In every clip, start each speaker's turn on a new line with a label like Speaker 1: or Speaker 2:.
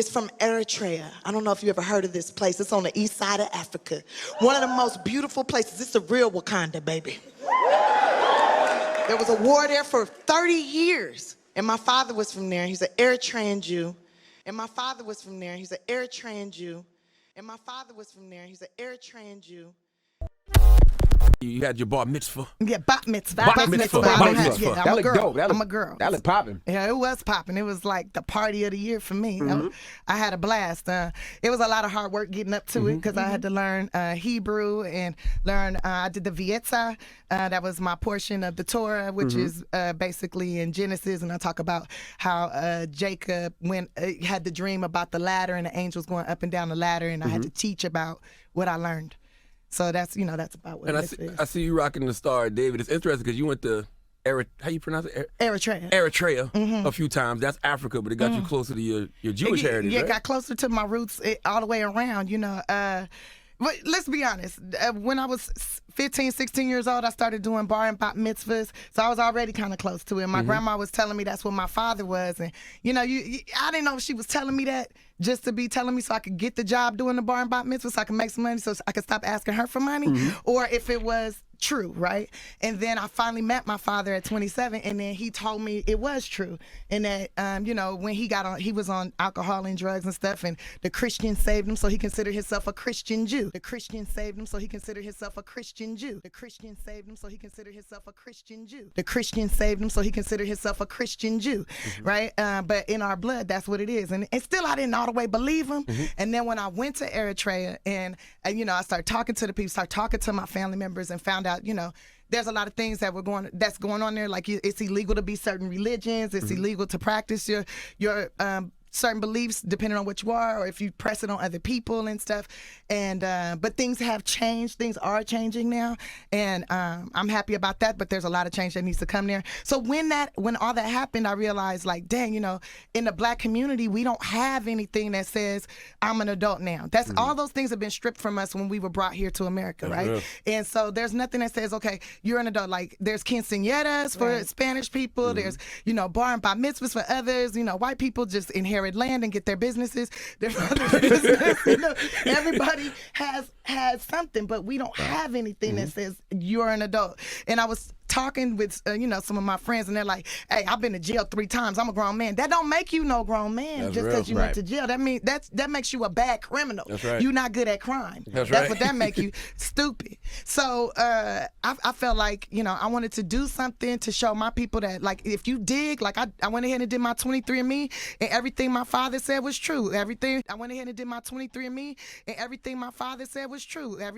Speaker 1: It's from Eritrea. I don't know if you ever heard of this place. It's on the east side of Africa. One of the most beautiful places. It's a real Wakanda, baby. There was a war there for 30 years. And my father was from there. He's an Eritrean Jew. And my father was from there. He's an Eritrean Jew. And my father was from there. He's an Eritrean Jew.
Speaker 2: You had your bar mitzvah.
Speaker 1: Yeah, bat mitzvah.
Speaker 2: Bat mitzvah.
Speaker 1: Yeah,
Speaker 3: That look dope.
Speaker 1: I'm a girl.
Speaker 3: That look popping.
Speaker 1: Yeah, it was popping. It was like the party of the year for me. I had a blast. It was a lot of hard work getting up to it because I had to learn Hebrew and learn. I did the Vietza. That was my portion of the Torah, which is basically in Genesis, and I talk about how Jacob had the dream about the ladder and the angels going up and down the ladder, and I had to teach about what I learned. So that's about what it is.
Speaker 2: I see you rocking the Star, David. It's interesting because you went to how you pronounce it?
Speaker 1: Eritrea.
Speaker 2: Eritrea a few times. That's Africa, but it got you closer to your Jewish heritage,
Speaker 1: Yeah,
Speaker 2: right?
Speaker 1: It got closer to my roots all the way around, you know. But let's be honest. When I was 15, 16 years old, I started doing bar and bat mitzvahs, so I was already kind of close to it. My grandma was telling me that's what my father was, and you know, I didn't know if she was telling me that just to be telling me so I could get the job doing the bar and bat mitzvahs, so I could make some money, so I could stop asking her for money, or if it was true, right? And then I finally met my father at 27, and then he told me it was true, and that you know, when he was on alcohol and drugs and stuff, and the Christian saved him, so he considered himself a Christian Jew. The Christian saved him, so he considered himself a Christian Jew. The Christian saved him, so he considered himself a Christian Jew. The Christian saved him, so he considered himself a Christian Jew, right? But in our blood, that's what it is, and still I didn't all the way believe him. And then when I went to Eritrea, and you know, I started talking to the people, started talking to my family members, and found out, you know, there's a lot of things that's going on there. Like it's illegal to be certain religions. It's illegal to practice your certain beliefs depending on what you are, or if you press it on other people and stuff. And but things have changed. Things are changing now, and I'm happy about that. But there's a lot of change that needs to come there. So when all that happened, I realized, like, dang, you know, in the black community, we don't have anything that says I'm an adult now. That's all those things have been stripped from us when we were brought here to America, right? Real. And so there's nothing that says, okay, you're an adult. Like there's quinceañeras for Spanish people. There's, you know, bar and bat mitzvahs for others. You know, white people just inherit land and get their businesses. Their mother's business. You know, everybody has something, but we don't have anything that says you're an adult. And I was talking with you know, some of my friends, and they're like, hey, I've been to jail 3 times. I'm a grown man. That don't make you no grown man. That's just because you went to jail. That means that makes you a bad criminal. That's right. You're not good at crime. That's what that make you. Stupid. So I felt like, you know, I wanted to do something to show my people that, like, if you dig, like I went ahead and did my 23andMe, and everything my father said was true. I went ahead and did my 23andMe, and everything my father said was true. I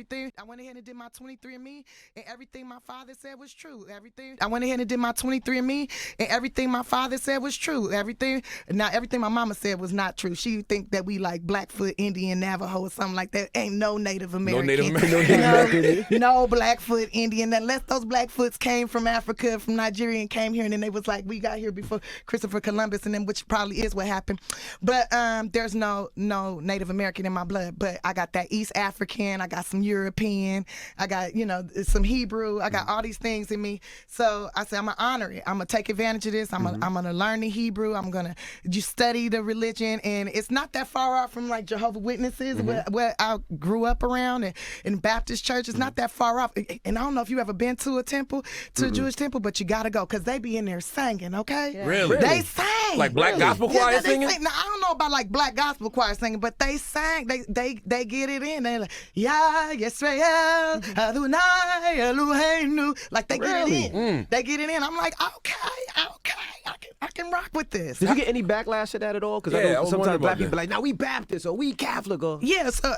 Speaker 1: went ahead and did my 23andMe, and everything my father said was true. I went ahead and did my 23andMe, and everything my father said was true. Everything my mama said was not true. She think that we like Blackfoot, Indian, Navajo, or something like that. Ain't no Native American. No Blackfoot, Indian. Unless those Blackfoots came from Africa, from Nigeria, and came here, and then they was like, we got here before Christopher Columbus, and then, which probably is what happened. But there's no Native American in my blood. But I got that East African. I got some European. I got, you know, some Hebrew. I got all these things in me. So I said, I'm going to honor it. I'm going to take advantage of this. I'm going to learn the Hebrew. I'm going to just study the religion. And it's not that far off from like Jehovah's Witnesses, where I grew up around, and in Baptist church. It's not that far off. And I don't know if you ever been to a temple, a Jewish temple, but you got to go, because they be in there singing, okay?
Speaker 2: Yeah. Really?
Speaker 1: They sing.
Speaker 2: Like black gospel choir singing?
Speaker 1: Now, I don't know about like black gospel choir singing, but they sang. They get it in. They're like, Yah, Yisrael, Adonai, Eloheinu. Like they get it in. They get it in. I'm like, okay, I can rock with this.
Speaker 3: Did you get any backlash to that at all? Because I know sometimes black people like, now we Baptist or we Catholic or.
Speaker 1: Yeah, so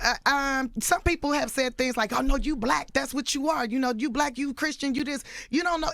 Speaker 1: some people have said things like, oh no, you black, that's what you are. You know, you black, you Christian, you this. You don't know,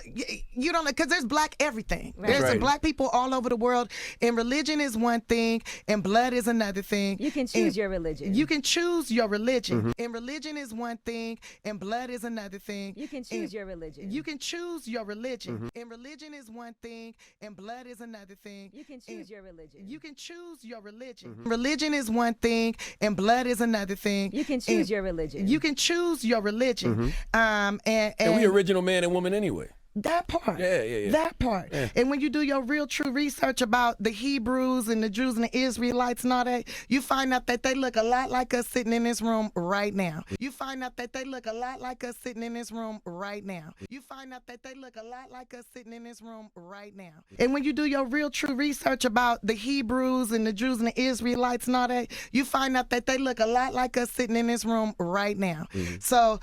Speaker 1: because there's black everything. Right. There's black people all over the world, and religion is one thing, and blood is another thing.
Speaker 4: You can choose your religion.
Speaker 1: You can choose your religion, and religion is one thing, and blood is another thing.
Speaker 4: You can choose your religion.
Speaker 1: You can choose your religion, and religion is one thing, and blood is another thing.
Speaker 4: You can choose your religion.
Speaker 1: You can choose your religion. Religion is one thing, and blood is another thing.
Speaker 4: You can choose your religion.
Speaker 1: You can choose your religion.
Speaker 2: And we original man and woman anyway.
Speaker 1: That part.
Speaker 2: Yeah.
Speaker 1: That part. Yeah. And when you do your real true research about the Hebrews and the Jews and the Israelites and all that, you find out that they look a lot like us sitting in this room right now. You find out that they look a lot like us sitting in this room right now. You find out that they look a lot like us sitting in this room right now. And when you do your real true research about the Hebrews and the Jews and the Israelites and all that, you find out that they look a lot like us sitting in this room right now. So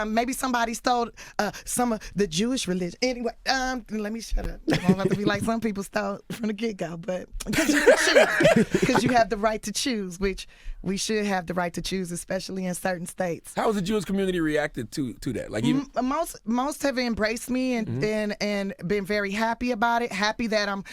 Speaker 1: maybe somebody stole some of the Jewish religion. Anyway, let me shut up. I don't have to be like some people stole from the get-go, but because you can choose, because you have the right to choose, which we should have the right to choose, especially in certain states.
Speaker 2: How has the Jewish community reacted to that? Like even
Speaker 1: most have embraced me and been very happy about it. Happy that I'm,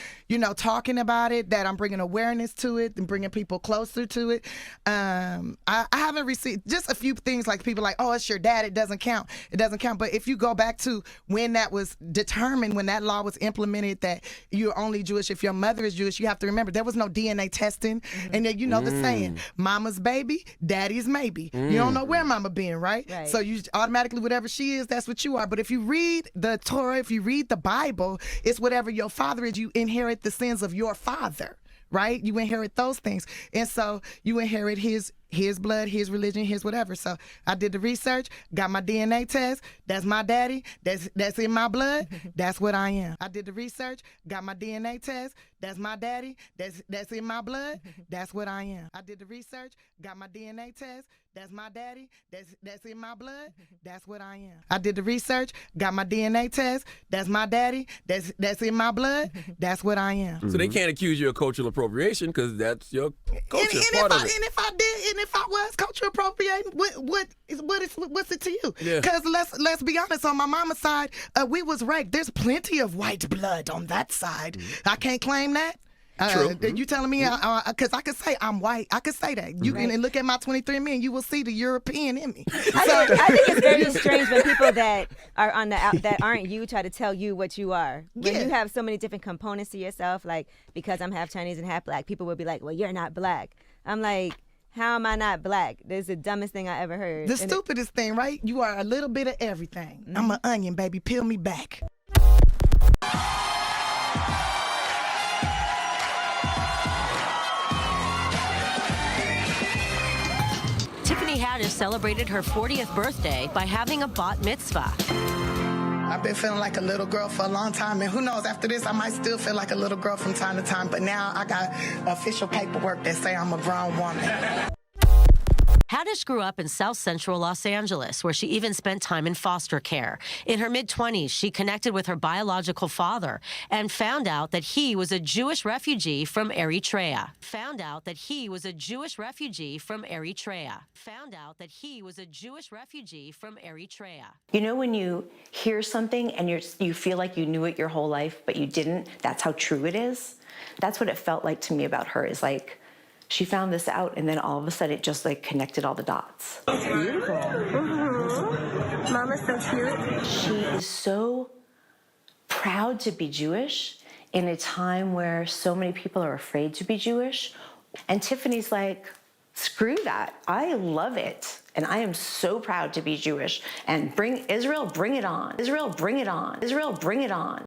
Speaker 1: talking about it, that I'm bringing awareness to it and bringing people closer to it. I haven't received just a few things like people like, oh, it's your dad. It doesn't count. It doesn't count. But if you go back to when that was determined, when that law was implemented, that you're only Jewish if your mother is Jewish, you have to remember there was no DNA testing. And then the saying, mama's baby, daddy's maybe. You don't know where mama been, right? So you automatically, whatever she is, that's what you are. But if you read the Torah, if you read the Bible, it's whatever your father is, you inherit the sins of your father. Right? You inherit those things. And so you inherit his blood, his religion, his whatever. So I did the research, got my DNA test. That's my daddy. That's in my blood. That's what I am. I did the research, got my DNA test. That's my daddy. That's in my blood. That's what I am. I did the research, got my DNA test. That's my daddy. That's in my blood. That's what I am. I did the research, got my DNA test. That's my daddy. That's in my blood. That's what I am.
Speaker 2: So they can't accuse you of cultural appropriation because that's your culture.
Speaker 1: And if I did, and if I was cultural appropriating, what's it to you? Because let's be honest, on my mama's side, we was raped. There's plenty of white blood on that side. I can't claim that.
Speaker 2: True.
Speaker 1: You telling me, because I could say I'm white. I could say that. You can look at my 23andMe and you will see the European in me.
Speaker 4: I think it's very strange when people that are that aren't you try to tell you what you are. When you have so many different components to yourself, like because I'm half Chinese and half black, people will be like, well, you're not black. I'm like, how am I not black? This is the dumbest thing I ever heard.
Speaker 1: The stupidest thing, right? You are a little bit of everything. I'm an onion, baby. Peel me back.
Speaker 5: Tiffany Haddish celebrated her 40th birthday by having a bat mitzvah.
Speaker 1: I've been feeling like a little girl for a long time, and who knows, after this, I might still feel like a little girl from time to time, but now I got official paperwork that say I'm a grown woman.
Speaker 5: Haddish grew up in South Central Los Angeles, where she even spent time in foster care. In her mid-20s, she connected with her biological father and found out that he was a Jewish refugee from Eritrea.
Speaker 6: You know when you hear something and you feel like you knew it your whole life, but you didn't? That's how true it is. That's what it felt like to me about her, is like, she found this out, and then all of a sudden it just like connected all the dots.
Speaker 7: Beautiful. Mm-hmm. Mama's so cute.
Speaker 6: She is so proud to be Jewish in a time where so many people are afraid to be Jewish. And Tiffany's like, screw that. I love it. And I am so proud to be Jewish. And bring Israel, bring it on. Israel, bring it on. Israel, bring it on.